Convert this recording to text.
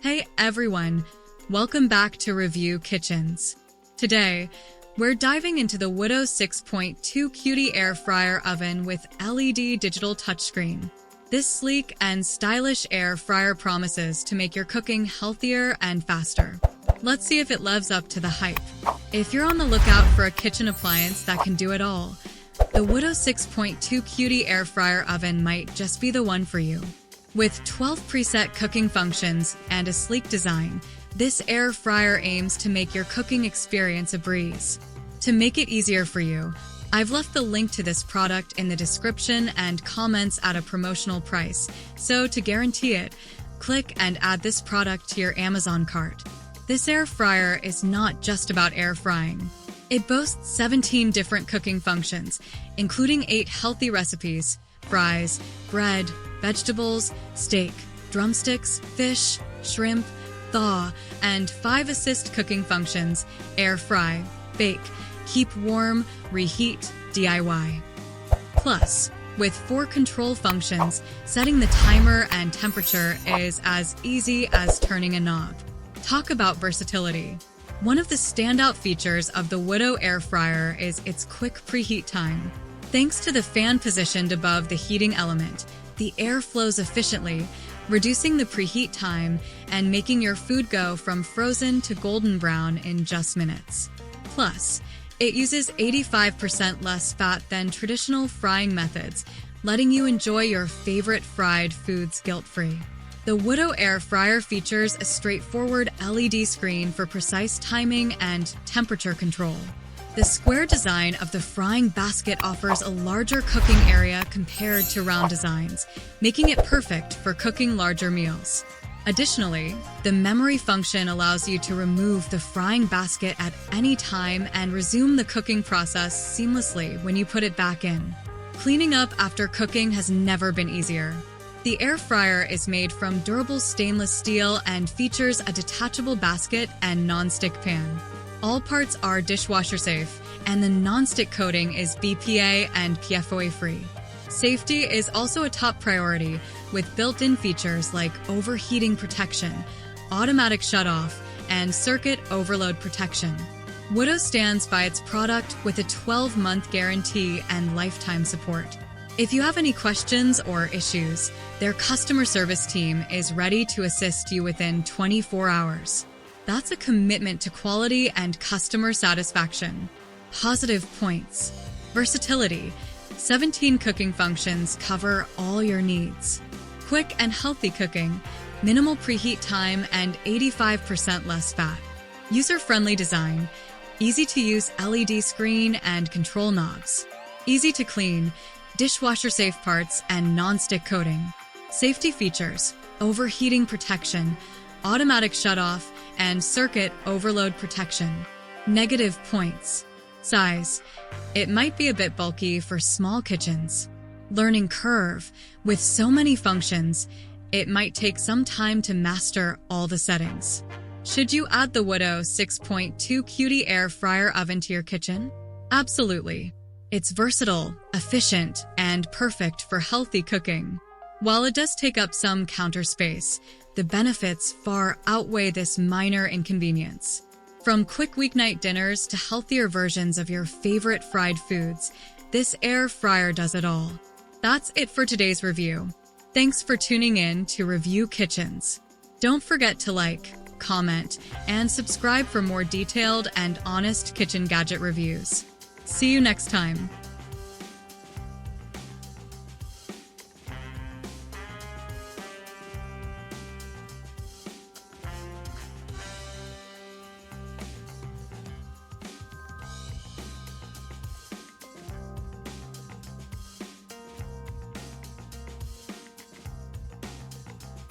Hey everyone, welcome back to Review Kitchens. Today, we're diving into the WHUTO 6.2 Cutie Air Fryer Oven with LED digital touchscreen. This sleek and stylish air fryer promises to make your cooking healthier and faster. Let's see if it lives up to the hype. If you're on the lookout for a kitchen appliance that can do it all, the WHUTO 6.2 Cutie Air Fryer Oven might just be the one for you. With 12 preset cooking functions and a sleek design, this air fryer aims to make your cooking experience a breeze. To make it easier for you, I've left the link to this product in the description and comments at a promotional price, so to guarantee it, click and add this product to your Amazon cart. This air fryer is not just about air frying. It boasts 17 different cooking functions, including 8 healthy recipes: fries, bread, vegetables, steak, drumsticks, fish, shrimp, thaw, and 5 assist cooking functions: air fry, bake, keep warm, reheat, DIY. Plus, with 4 control functions, setting the timer and temperature is as easy as turning a knob. Talk about versatility. One of the standout features of the WHUTO air fryer is its quick preheat time. Thanks to the fan positioned above the heating element, the air flows efficiently, reducing the preheat time and making your food go from frozen to golden brown in just minutes. Plus, it uses 85% less fat than traditional frying methods, letting you enjoy your favorite fried foods guilt-free. The WHUTO air fryer features a straightforward LED screen for precise timing and temperature control. The square design of the frying basket offers a larger cooking area compared to round designs, making it perfect for cooking larger meals. Additionally, the memory function allows you to remove the frying basket at any time and resume the cooking process seamlessly when you put it back in. Cleaning up after cooking has never been easier. The air fryer is made from durable stainless steel and features a detachable basket and non-stick pan. All parts are dishwasher safe, and the non-stick coating is BPA and PFOA-free. Safety is also a top priority, with built-in features like overheating protection, automatic shutoff, and circuit overload protection. WHUTO stands by its product with a 12-month guarantee and lifetime support. If you have any questions or issues, their customer service team is ready to assist you within 24 hours. That's a commitment to quality and customer satisfaction. Positive points. Versatility. 17 cooking functions cover all your needs. Quick and healthy cooking, minimal preheat time, and 85% less fat. User-friendly design. Easy-to-use LED screen and control knobs. Easy to clean, dishwasher-safe parts, and non-stick coating. Safety features. Overheating protection, automatic shutoff, and circuit overload protection. Negative points. Size. It might be a bit bulky for small kitchens. Learning curve. With so many functions, it might take some time to master all the settings. Should you add the WHUTO 6.2 Cutie Air Fryer Oven to your kitchen? Absolutely. It's versatile, efficient, and perfect for healthy cooking. While it does take up some counter space, the benefits far outweigh this minor inconvenience. From quick weeknight dinners to healthier versions of your favorite fried foods, this air fryer does it all. That's it for today's review. Thanks for tuning in to Review Kitchens. Don't forget to like, comment, and subscribe for more detailed and honest kitchen gadget reviews. See you next time.